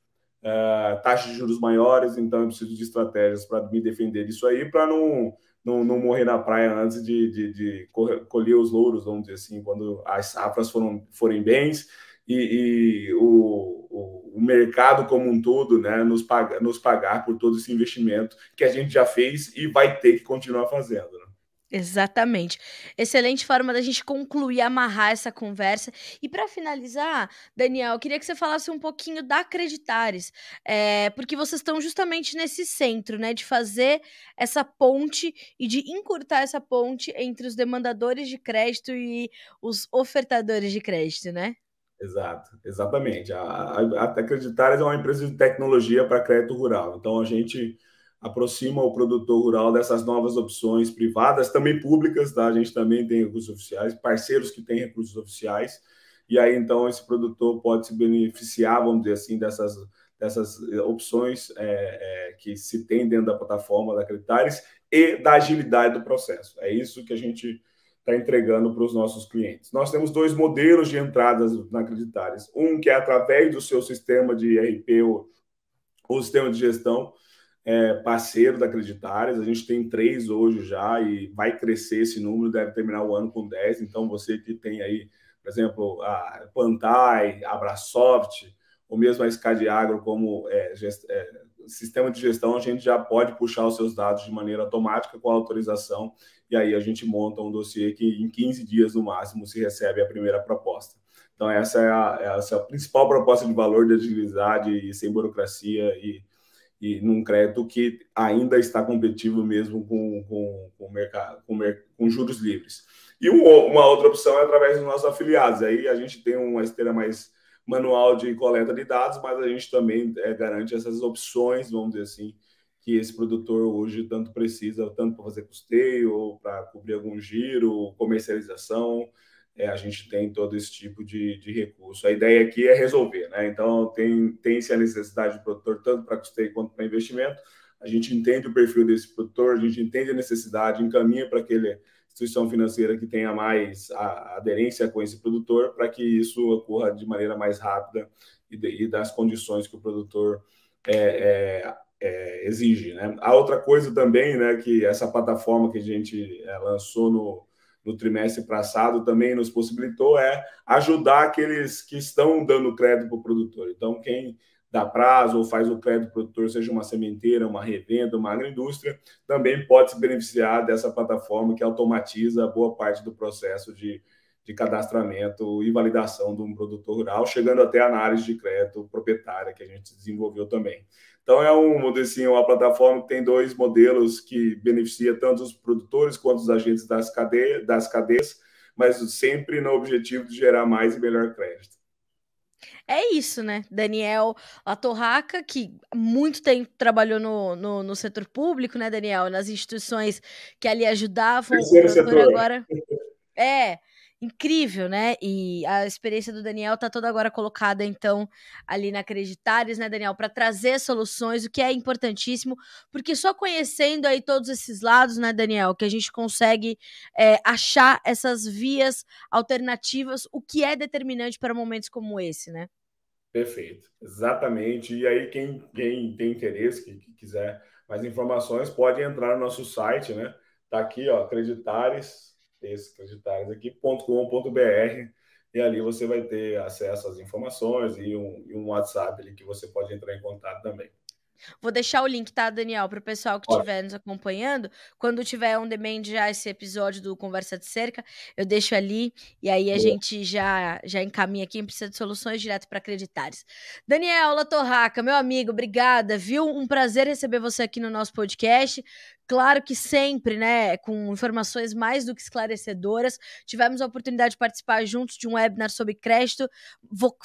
taxas de juros maiores, então eu preciso de estratégias para me defender disso aí, para não morrer na praia antes de colher os louros, vamos dizer assim, quando as safras forem bens e o mercado como um todo, né, nos pagar por todo esse investimento que a gente já fez e vai ter que continuar fazendo. Né? Exatamente. Excelente forma da gente concluir, amarrar essa conversa. E para finalizar, Daniel, eu queria que você falasse um pouquinho da Creditares, porque vocês estão justamente nesse centro, né, de fazer essa ponte e de encurtar essa ponte entre os demandadores de crédito e os ofertadores de crédito, né? Exato, exatamente. A Acreditares é uma empresa de tecnologia para crédito rural. Então, a gente aproxima o produtor rural dessas novas opções privadas, também públicas, tá? A gente também tem recursos oficiais, parceiros que têm recursos oficiais, e aí, então, esse produtor pode se beneficiar, vamos dizer assim, dessas opções que se tem dentro da plataforma da Acreditares e da agilidade do processo. É isso que a gente está entregando para os nossos clientes. Nós temos dois modelos de entradas na Acreditares. Um que é através do seu sistema de ERP ou sistema de gestão parceiro da Acreditares. A gente tem 3 hoje já e vai crescer esse número, deve terminar o ano com 10. Então, você que tem aí, por exemplo, a Pantai, a Abrasoft, ou mesmo a Scadiagro como sistema de gestão, a gente já pode puxar os seus dados de maneira automática com a autorização, e aí a gente monta um dossiê que em 15 dias no máximo se recebe a primeira proposta. Então, essa é a principal proposta de valor de agilidade e sem burocracia e num crédito que ainda está competitivo mesmo com o mercado, com juros livres. E uma outra opção é através dos nossos afiliados. Aí a gente tem uma esteira mais manual de coleta de dados, mas a gente também garante essas opções, vamos dizer assim, que esse produtor hoje tanto precisa, tanto para fazer custeio, ou para cobrir algum giro, comercialização. A gente tem todo esse tipo de recurso. A ideia aqui é resolver, né? Então, tem-se a necessidade do produtor tanto para custeio quanto para investimento, a gente entende o perfil desse produtor, a gente entende a necessidade, encaminha para aquele instituição financeira que tenha mais aderência com esse produtor, para que isso ocorra de maneira mais rápida e das condições que o produtor exige, né? A outra coisa também, né, que essa plataforma que a gente lançou no trimestre passado também nos possibilitou ajudar aqueles que estão dando crédito para o produtor. Então, quem dá prazo ou faz o crédito para o produtor, seja uma sementeira, uma revenda, uma agroindústria, também pode se beneficiar dessa plataforma que automatiza boa parte do processo de cadastramento e validação de um produtor rural, chegando até a análise de crédito proprietária que a gente desenvolveu também. Então, uma plataforma que tem dois modelos que beneficia tanto os produtores quanto os agentes das cadeias, mas sempre no objetivo de gerar mais e melhor crédito. É isso, né? Daniel Latorraca, que há muito tempo trabalhou no setor público, né, Daniel? Nas instituições que ali ajudavam o produtor setor. Agora. Incrível, né? E a experiência do Daniel tá toda agora colocada, então, ali na Creditares, né, Daniel? Para trazer soluções, o que é importantíssimo, porque só conhecendo aí todos esses lados, né, Daniel, que a gente consegue achar essas vias alternativas, o que é determinante para momentos como esse, né? Perfeito, exatamente. E aí, quem tem interesse, que quiser mais informações, pode entrar no nosso site, né? Tá aqui, ó, creditares.com.br, e ali você vai ter acesso às informações e um WhatsApp ali que você pode entrar em contato também. Vou deixar o link, tá, Daniel, para o pessoal que estiver nos acompanhando. Quando tiver on demand já esse episódio do Conversa de Cerca, eu deixo ali e aí a gente já encaminha quem precisa de soluções direto para Creditares. Daniel Latorraca, meu amigo, obrigada, viu? Um prazer receber você aqui no nosso podcast. Claro que sempre, né, com informações mais do que esclarecedoras. Tivemos a oportunidade de participar juntos de um webinar sobre crédito.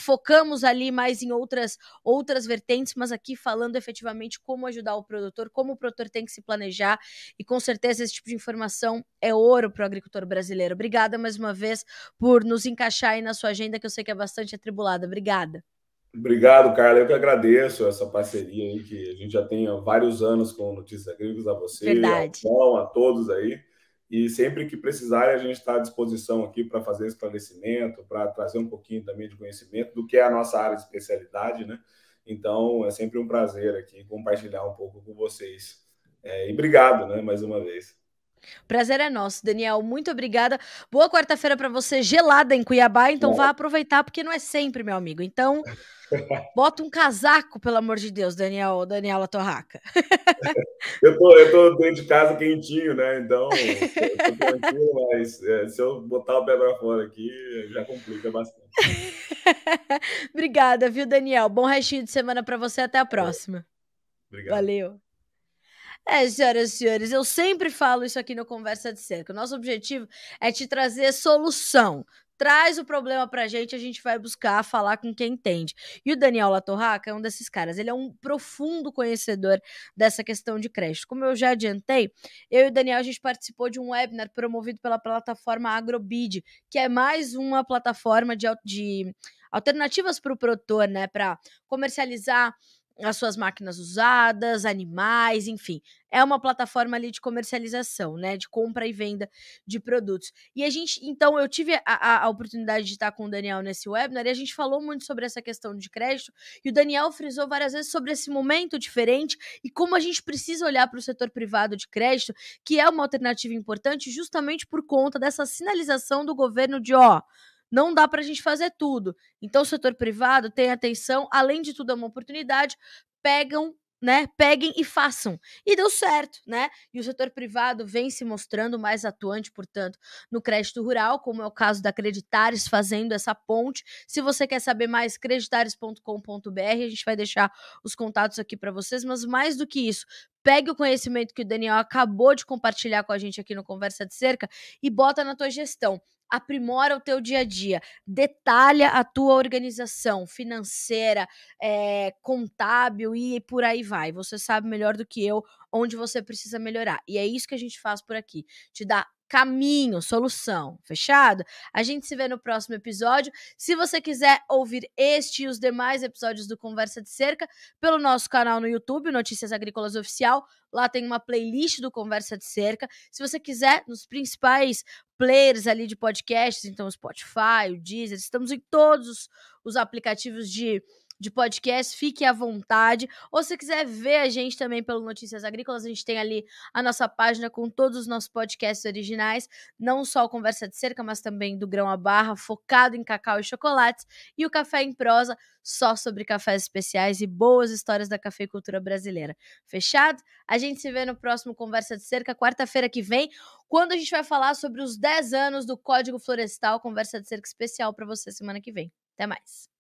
Focamos ali mais em outras vertentes, mas aqui falando efetivamente como ajudar o produtor, como o produtor tem que se planejar, e com certeza esse tipo de informação é ouro para o agricultor brasileiro. Obrigada mais uma vez por nos encaixar aí na sua agenda, que eu sei que é bastante atribulada. Obrigada. Obrigado, Carla. Eu que agradeço essa parceria aí, que a gente já tem há vários anos com Notícias Agrícolas, a você, Verdade. a todos aí. E sempre que precisarem, a gente está à disposição aqui para fazer esclarecimento, para trazer um pouquinho também de conhecimento do que é a nossa área de especialidade, né? Então, é sempre um prazer aqui compartilhar um pouco com vocês. E obrigado, né, mais uma vez. Prazer é nosso, Daniel. Muito obrigada. Boa quarta-feira para você, gelada em Cuiabá, então vá aproveitar, porque não é sempre, meu amigo. Então, bota um casaco, pelo amor de Deus, Daniela Torraca. Eu tô dentro de casa quentinho, né? Então, eu tô tranquilo, mas se eu botar o pé para fora aqui, já complica bastante. Obrigada, viu, Daniel? Bom restinho de semana para você. Até a próxima. Obrigado. Valeu. Senhoras e senhores, eu sempre falo isso aqui no Conversa de Cerca. O nosso objetivo é te trazer solução. Traz o problema pra gente, a gente vai buscar falar com quem entende. E o Daniel Latorraca é um desses caras. Ele é um profundo conhecedor dessa questão de crédito. Como eu já adiantei, eu e o Daniel, a gente participou de um webinar promovido pela plataforma Agrobid, que é mais uma plataforma de alternativas para o produtor, né? Para comercializar as suas máquinas usadas, animais, enfim. É uma plataforma ali de comercialização, né, de compra e venda de produtos. E então eu tive a oportunidade de estar com o Daniel nesse webinar e a gente falou muito sobre essa questão de crédito, e o Daniel frisou várias vezes sobre esse momento diferente e como a gente precisa olhar para o setor privado de crédito, que é uma alternativa importante justamente por conta dessa sinalização do governo de, não dá para a gente fazer tudo. Então, o setor privado tem atenção, além de tudo, é uma oportunidade, peguem e façam. E deu certo, né? E o setor privado vem se mostrando mais atuante, portanto, no crédito rural, como é o caso da Creditares, fazendo essa ponte. Se você quer saber mais, creditares.com.br, a gente vai deixar os contatos aqui para vocês, mas mais do que isso, pegue o conhecimento que o Daniel acabou de compartilhar com a gente aqui no Conversa de Cerca e bota na tua gestão. Aprimora o teu dia a dia, detalha a tua organização financeira, contábil e por aí vai. Você sabe melhor do que eu onde você precisa melhorar. E é isso que a gente faz por aqui, te dá caminho, solução, fechado? A gente se vê no próximo episódio. Se você quiser ouvir este e os demais episódios do Conversa de Cerca, pelo nosso canal no YouTube, Notícias Agrícolas Oficial, lá tem uma playlist do Conversa de Cerca. Se você quiser, nos principais players ali de podcasts, então o Spotify, o Deezer, estamos em todos os aplicativos de podcast, fique à vontade. Ou se quiser ver a gente também pelo Notícias Agrícolas, a gente tem ali a nossa página com todos os nossos podcasts originais, não só o Conversa de Cerca, mas também do Grão à Barra, focado em cacau e chocolates, e o Café em Prosa, só sobre cafés especiais e boas histórias da cafeicultura brasileira. Fechado? A gente se vê no próximo Conversa de Cerca, quarta-feira que vem, quando a gente vai falar sobre os 10 anos do Código Florestal. Conversa de Cerca especial para você semana que vem. Até mais.